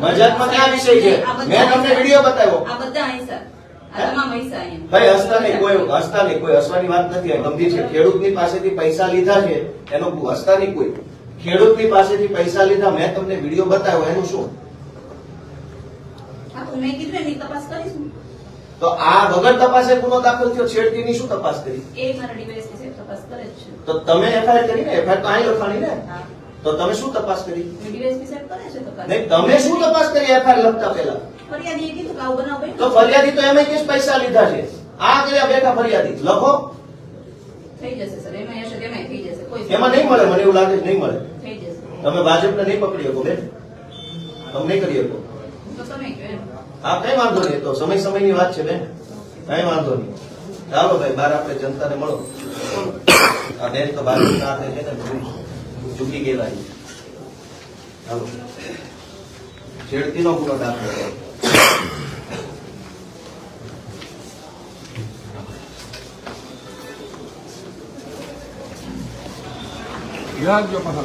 મજાકમાં ક્યાં વિષય છે? મેં તમને વિડીયો બતાવ્યો. આ બધા અહીં સર, આ તમામ પૈસા અહીં. ભાઈ હસતા નહીં, કોઈ હસવાની વાત નથી. આ ગંભીર છે. ખેડૂતની પાસેથી પૈસા લીધા છે એનો હસતા નહીં કોઈ. ખેડૂતની પાસેથી પૈસા લીધા, મેં તમને વિડીયો બતાવ્યો, એનું શું? મેં કીધું એની તપાસ કરીશું. તો આ વગર તપાસે ગુનો દાખલ થયો, છેડતીની શું તપાસ કરી? એ મારા ડીવાયએસપી સાહેબ તપાસ કરે જ છે. તો તમે એફઆઈઆર કરી ને? એફઆઈઆર તો અહીં લખાણી ને? તો તમે શું તપાસ કરી? ડીવાયએસપી સાહેબ કરે છે તપાસ. નહીં, તમે શું તપાસ કરી એફઆઈઆર લખતા પહેલા? ફરિયાદીએ કીધું કે આવું બનાવ બન્યો. તો ફરિયાદી તો એમ કે પૈસા લીધા છે. આ કર્યા બેઠા ફરિયાદી લખો. થઈ જશે સર, એમાં હશે એમાં થઈ જશે. કોઈ એમાં નહીં મળે, મને એવું લાગે છે નહીં મળે. થઈ જશે. તમે ભાજપને નહીં પકડી શકો બેન, તમે નહીં કરી શકો. તો તમે કહો એમ. હા, કઈ વાંધો નહીં. તો સમયની વાત છે બેન, કઈ વાંધો નહીં. ચાલો ભાઈ, બહાર આપણે જનતાને મળો. આ બેન તો ભાજપના હાથે છે ને ઝૂકી ગયેલા. ચાલો, છેડતીનો ગુનો દાખલ કર્યો. જો પાછા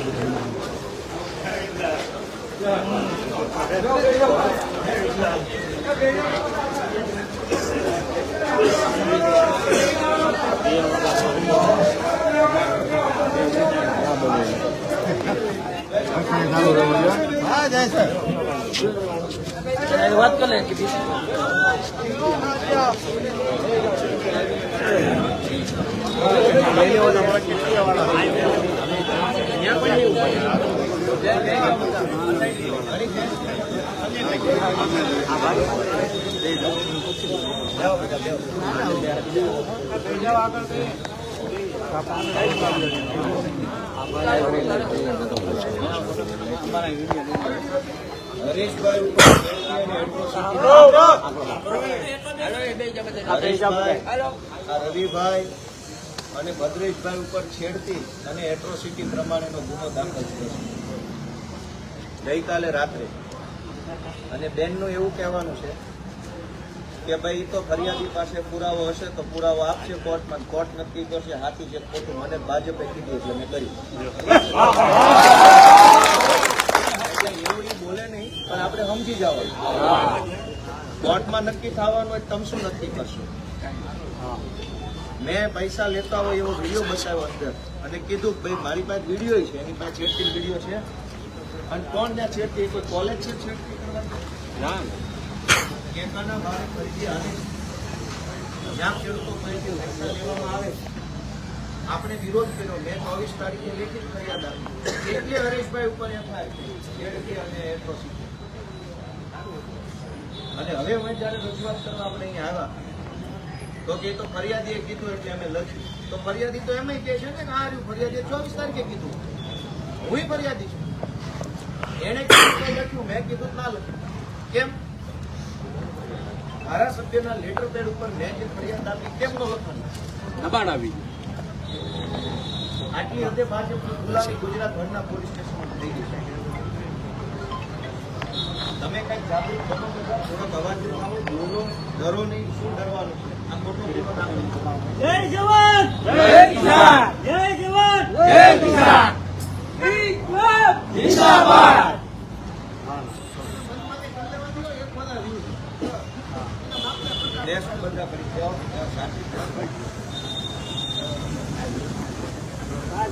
હા જય સર વાત કર લે રવિભાઈ અને ભદ્રેશભાઈ ઉપર છેડતી અને એટ્રોસિટી પ્રમાણેનો ગુનો દાખલ થયો છે ગઈકાલે રાત્રે. અને બેનનું એવું કહેવાનું છે કે ભાઈ તો ફરિયાદી પાસે પુરાવો હશે તો પુરાવો આપશે કોર્ટમાં, કોર્ટ નક્કી કરશે સાચું છે ખોટું. મને ભાજપે કીધું એટલે મેં કર્યું. એવું બોલે નહીં, પણ આપણે સમજી જવાનું. કોર્ટમાં નક્કી થવાનું હોય તમે શું નક્કી કરશો? મેં પૈસા લેતા હોય એવો વિડીયો બતાવ્યો અંદર અને કીધું ભાઈ મારી પાસે વિડીયો છે, એની પાસે છેડતી વિડીયો છે. અને કોણ ત્યાં છેડતી? કોઈ કોલેજ છે છેડતી કરવાની? કેકાના બારે ફરીથી આવે, જ્યાં ખેડૂતો ફરીથી પૈસા લેવામાં આવે. આપણે વિરોધ કર્યો. મેં 24 તારીખે લેખિત ફરિયાદ આપી એટલે હરેશભાઈ ઉપર એફઆઈઆર છેડતી અને એટ્રોસિટી. અને હવે અમે જયારે રજૂઆત કરવા આપણે અહીંયા આવ્યા તો કે તો ફરિયાદીએ કીધું એટલે અમે લખ્યું. તો ફરિયાદી તો એમ કહે છે ને કે આ રહ્યું ફરિયાદીએ 24 તારીખે કીધું. હું ફરિયાદી છું. એને લખ્યું, મેં કીધું ના લખ્યું. કેમ? ધારાસભ્યના લેટર પેડ ઉપર મેં જે ફરિયાદ આપી કેમ ન લખવાનું? દબાણ આવી. આટલી હદે ભાજપની ગુલામી ગુજરાતભરના પોલીસ સ્ટેશનમાં થઈ ગઈ છે. તમે કઈક જાગૃત બનો, થોડોક અવાજ ઉઠાવો, બોલો, ડરો નહીં. શું ડરવાનું છે? આ ખોટો ગુનો દાખલ. જય જવાન જય કિસાન, જય જવાન જય કિસાન, ઇન્કલાબ જિંદાબાદ. દેશમાં બધા પરીક્ષાઓ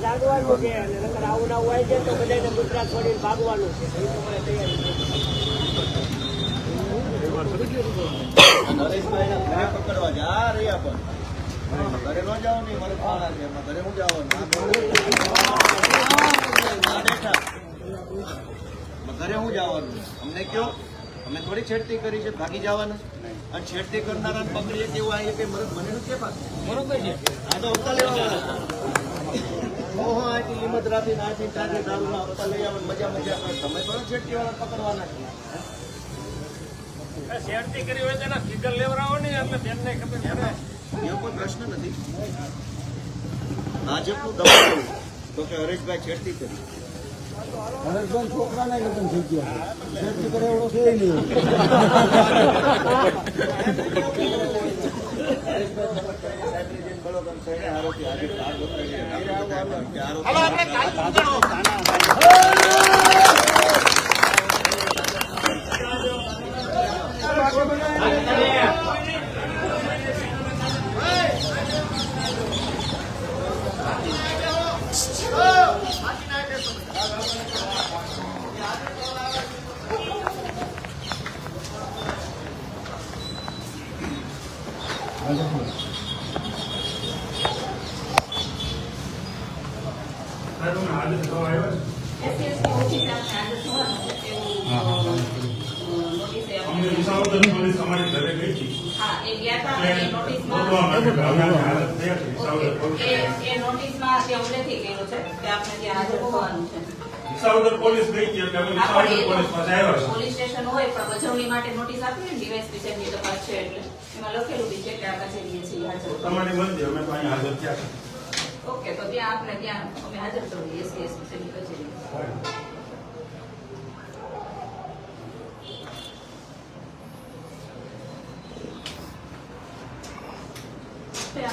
જાગવાનું છે અને નકર આવું ના હોય છે તો બધાને ગુજરાત છોડીને ભાગવાનું છે. એ તમારે નરેશભાઈને ઘરે પકડવા છે. આ રહ્યા પણ ઘરે ન જાવ નહીં, મારે ખાણા છે એમાં ઘરે હું જવાનું. ઘરે હું જવાનું? અમને કયો, અમે થોડી છેડતી કરી છે, ભાગી જવાના. અને છેડતી કરનારા પકડીએ કેવું આ કઈ મને નથી બરોબર છે. આ તો હપ્તા લેવા ઓહો આથી હિંમત રાખી નાખી તાજે દારૂના હપ્તા લઈ આવવાનું મજા મજા કરે. તમે પણ છેડતી વાળા પકડવાના છે. શેરતી કરી હોય તેના ફિગર લેવડાવો ને એટલે બેનને ખબર પડે. એવો કોઈ પ્રશ્ન નથી. ભાજપનું દબાણ તો કે હરેશભાઈ છેડતી કરી. હરેશભાઈ છોકરાના લગ્ન થઈ ગયા, છેડતી કરે એવડો છે નહીં. હા, એ ગયા હતા અને નોટિસમાં એ નોટિસમાં તે ઉલ્લેખી કર્યો છે કે આપણે ત્યાં હાજર હોવાનું છે. પોલીસ ગઈ હતી એટલે અમે પોલીસ પાસે આવ્યા છે. પોલીસ સ્ટેશન હોય પણ વજવણી માટે નોટિસ આપી ને ડીવાયએસપી સાહેબની તપાસ છે એટલે એમાં લખેલું બી છે કે આ કચેરીએ છીએ હાજર. તમારી મરજી, અમે તો અહીંયા હાજર થયા છે. ઓકે, તો ત્યાં આપણે ત્યાં અમે હાજર કરીએ એસપી સાહેબની કચેરી.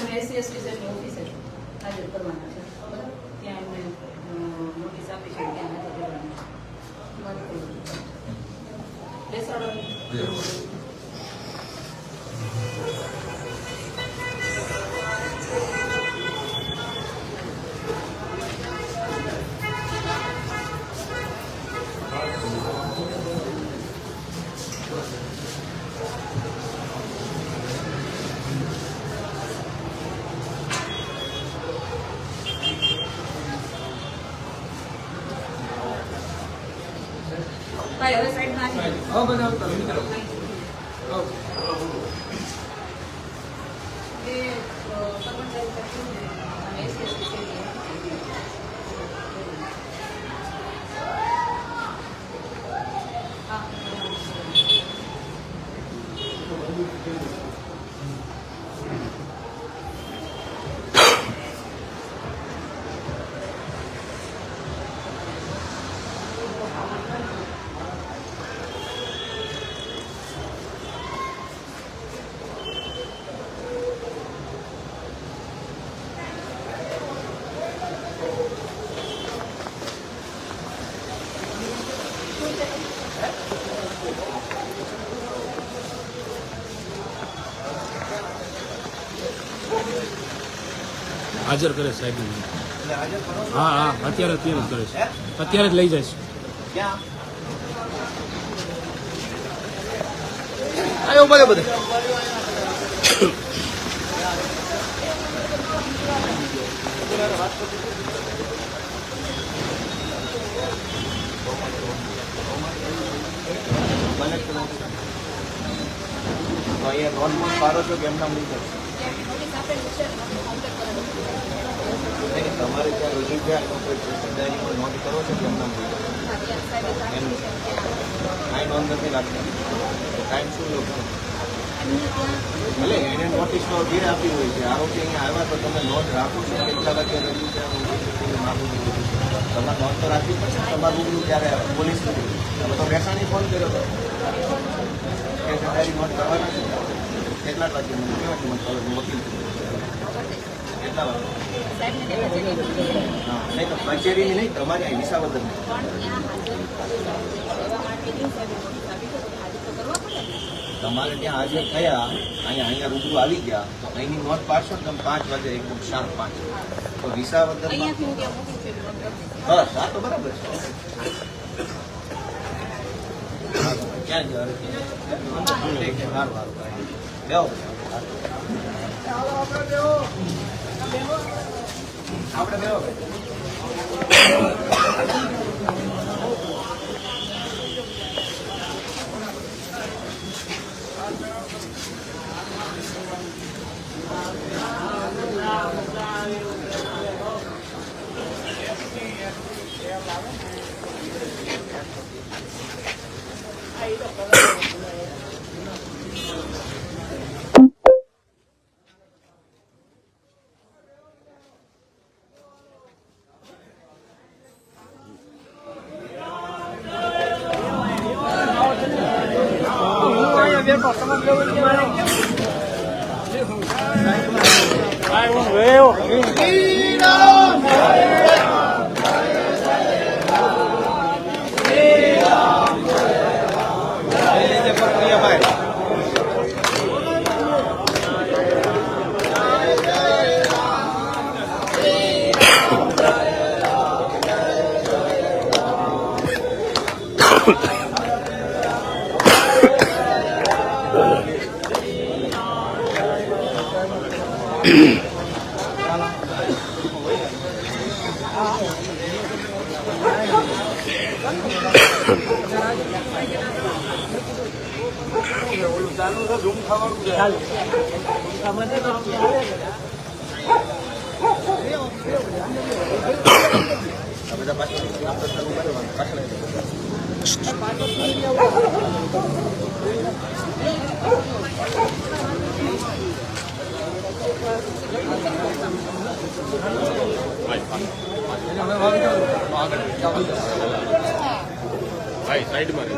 અમે એસસી સાહેબની ઓફિસે હાજર કરવાના છે. બરાબર? ત્યાં એમને નોટિસ આપી છે ત્યાં હાજર કરવાના છે. બેસાડો. ભાઈ હવે સાઈડમાં આવી જાઓ. એ કર્મચારી તરીકે અને એસસી હાજર કરે સાહેબ. એટલે હાજર કરો છો? હા હા, અત્યારે જ કરે છે. અત્યારે જ લઈ જાય છે. ક્યાં આવ્યો બધે બધે તો અહીંયા નોંધમાં પાડો છો કે એમના લીધે નોટિસ આપેલું છે નહીં, તમારે ત્યાં રજૂ થયા તો કોઈ ડાયરી પર નોંધ કરો છો કે એમના લીધે કાંઈ નોંધ નથી રાખતા. ટાઈમ શું લખો? ભલે એને નોટિસનો જે આપી હોય છે, આરોપી અહીંયા આવ્યા તો તમે નોંધ રાખો છો કેટલા વાગે રજૂ થયા તમારે નોંધ તો રાખવી પડશે. તમારું રૂબરૂ ત્યારે પોલીસ નથી તમે તો મહેસાણી ફોન કર્યો હતો કે તારી નોંધ કરવાના છે. કેટલા વાગે મને કેવા છે? મને ખબર વકીલ કેટલા વાગે? હા, નહીં તો કચેરીની નહીં, તમારી અહીં વિસાવદરની. તમારે ત્યાં હાજર થયા, અહીંયા રૂબરૂ આવી ગયા તો અહીંની નોંધ પાડશો ને તમે 5 વાગે એકદમ શાર્પ 5 તો વિસાવદર બસ. હા તો બરાબર છે. ક્યાં જવાનું? સારું સારું બેહો. આપણે બેહો. ભાઈ સાઈડમાં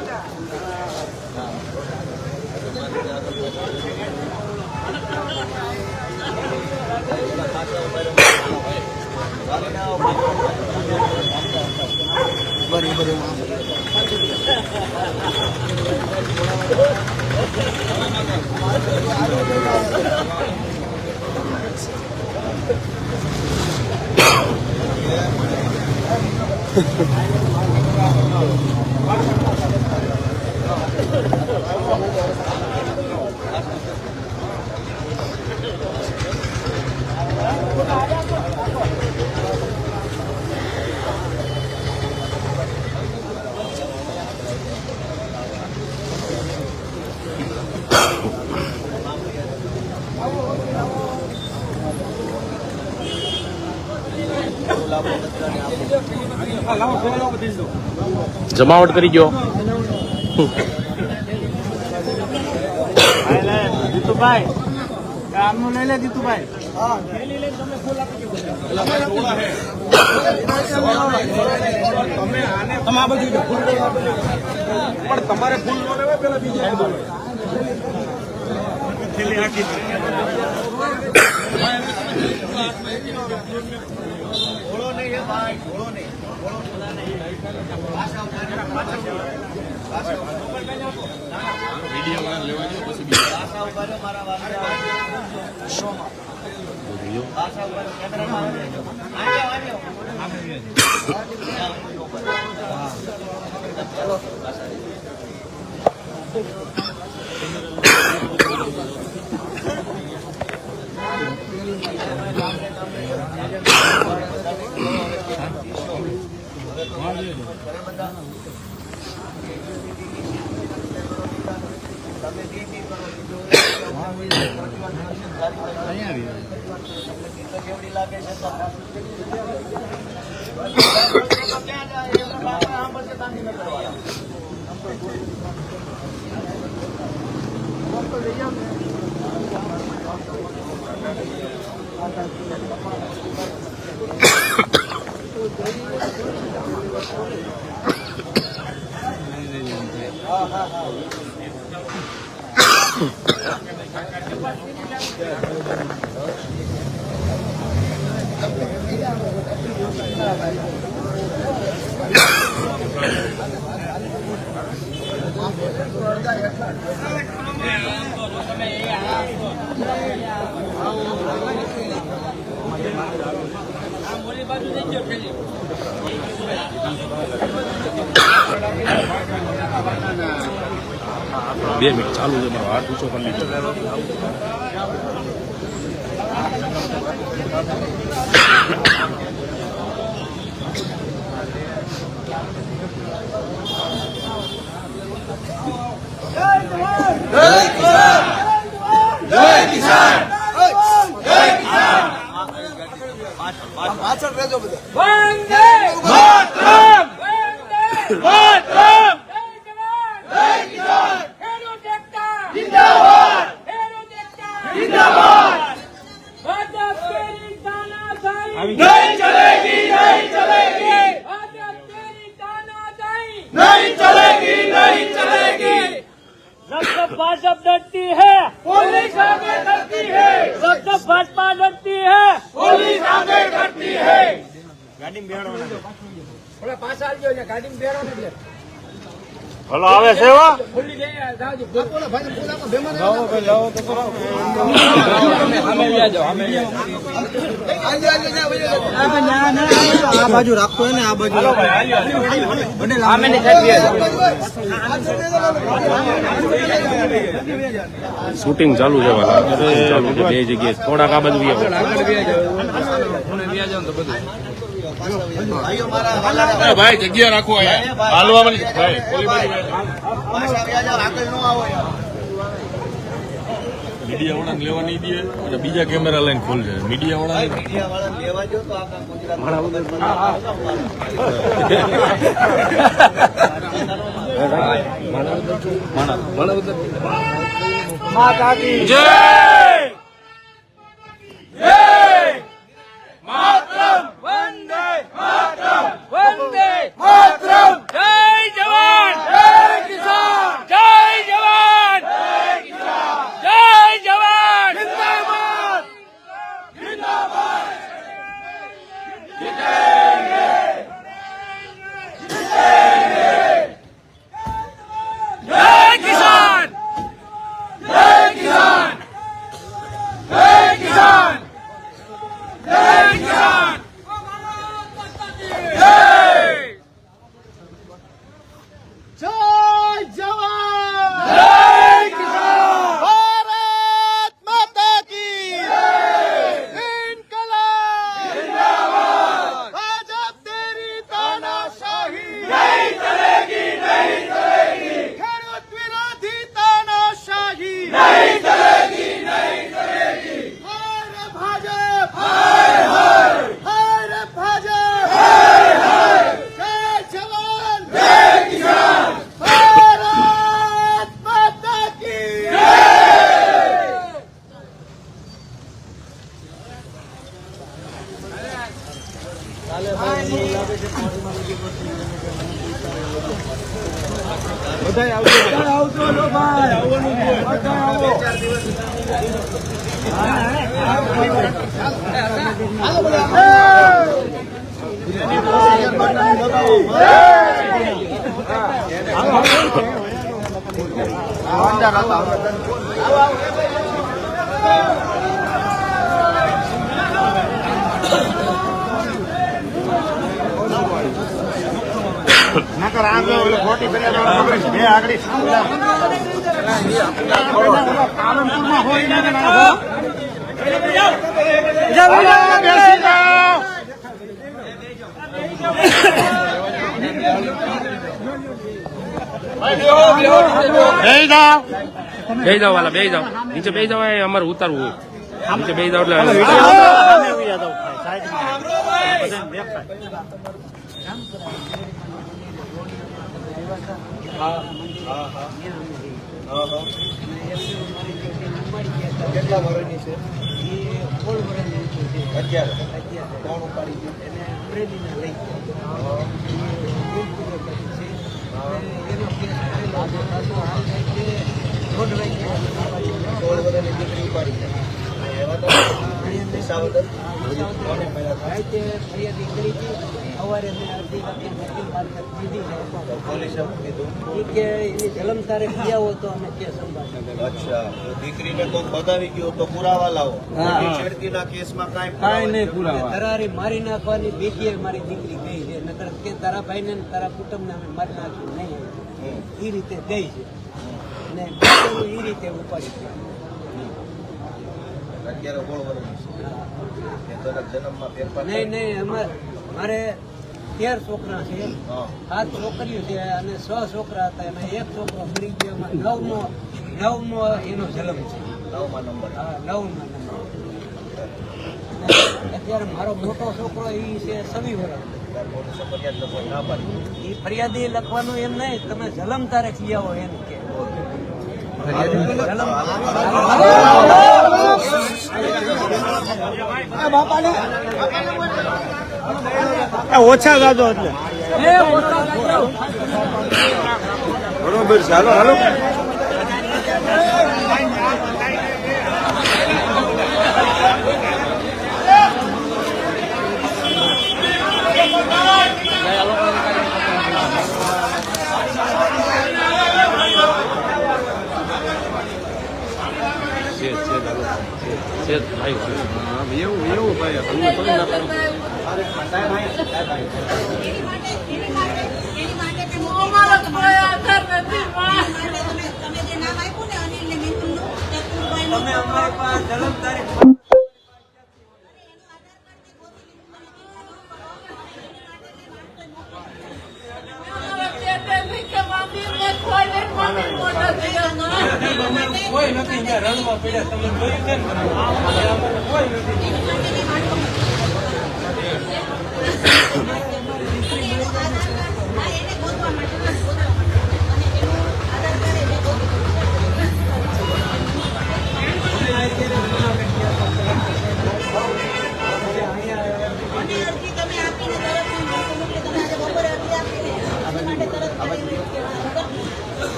જમાવટ કરી ગયો. જીતુભાઈ આમનું લઈ લે જીતુભાઈ. પણ તમારે ફૂલ નો લેવાય પેલા બીજા ઘોડો નહીં હે ભાઈ, ઘોડો નહીં, ઘોડો નહીં. પાછા વિડીયો લેવા જો પછી બીજા ઉભા રહ્યો મારા વાસણા. પાછા ઉભા રહ્યો, કેમેરામાં આવ્યો. કેવડી લાગે છે ક્યાં જાય એમના બાપા આમ પછી તાંડી ન કરવા. બે મિનિટ ચાલુ છે, મારો હાથ ઊંચો કરી લીધો. પાછળ રહેજો બધા. વંદે માતરમ! વંદે માતરમ! જય કિસાન! ખેડૂત એકતા! જિંદાબાદ! ખેડૂત એકતા! જિંદાબાદ! ભાજપ તેરી તાનાશાહી નહીં ચલેગી, નહીં ચલેગી! ભાજપ તેરી તાનાશાહી નહીં ચલેગી, નહીં ચલેગી! जब भाजपा डरती है पुलिस आगे डरती है, जब भाजपा डरती है पुलिस आगे डरती है. गाड़ी में बेड़ो ना, थोड़ा पास आ जाओ, गाड़ी में बेड़ो ना. હલો આવે છે એવા આ બાજુ રાખતો ને આ બાજુ શૂટિંગ ચાલુ છે ચાલુ છે બે જગ્યાએ થોડાક આ બાજુ ભાઈઓ મારા ભાઈ જગ્યા રાખો હાલવા આગળ નો આવો યાર. મીડિયા વાળા લેવા નહીં દે અને બીજા કેમેરા લઈને ખોલશે મીડિયા વાળા મીડિયા વાળા લેવા જો તો આખા ગુજરાત જય બે જાઓ વાલા બે જાઓ નીચે બે જાઓ અમારે ઉતારવું હોય નીચે બે જાઓ કેટલા વર્ષની છે? 11 કોણ ઉપાડી ગયું? જલમ તારીખ ગયા હો તો અમે કેસ સંભાળીએ. અચ્છા, દીકરીને કોક બગાવી ગયો તો પુરાવા લાવો. છેડતીના કેસમાં કાંઈ નહીં પુરાવા. ધરારી મારી નાખવાની ભીખીએ મારી દીકરી ગઈ છે. નકર કે તારા ભાઈને ને તારા કુટુંબને અમે મારી નાખ્યું નહીં, એ રીતે ગઈ છે ને એ રીતે ઉપાડી છે. 11 વર્ષની છે. જન્મમાં ફેરફાર નહીં મારે 13 છોકરા છે, 7 છોકરીઓ છે અને 6 છોકરા હતા અને 1 છોકરો મરી ગયો. નવમો એનો જન્મ છે. 9મા નંબર. હા, 9મા નંબર. અત્યારે મારો મોટો છોકરો એ છે 26 વર્ષ. ફરિયાદ લખવા ના પાડી. એ ફરિયાદી લખવાનું એમ નહીં, તમે જલમ તારીખ લઈ આવો એમ કે ઓછા ગાજો એટલે બરોબર છે. હાલો હાલો છે જ ભાઈ એવું ભાઈ તમે કોઈ ના કરો. અરે સાહેબ આયા. તમે અમારી પાસે જન્મ તારીખ કોઈ નથી ત્યાં રણમાં પડ્યા તમે જોયું છે ને કોઈ નથી.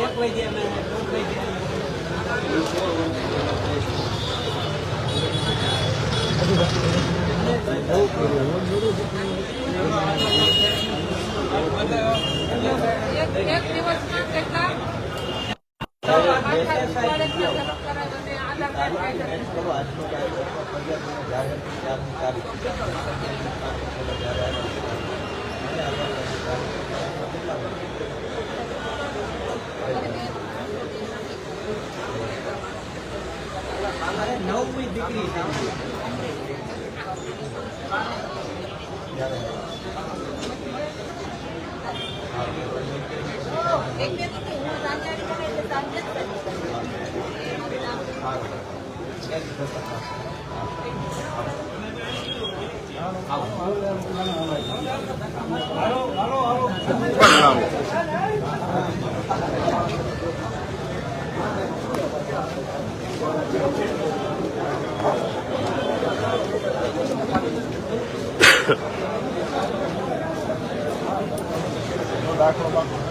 એક વૈદ્ય અમે એક દિવસમાં કેટલા અમારે 9મી દીકરી છે. દાખલો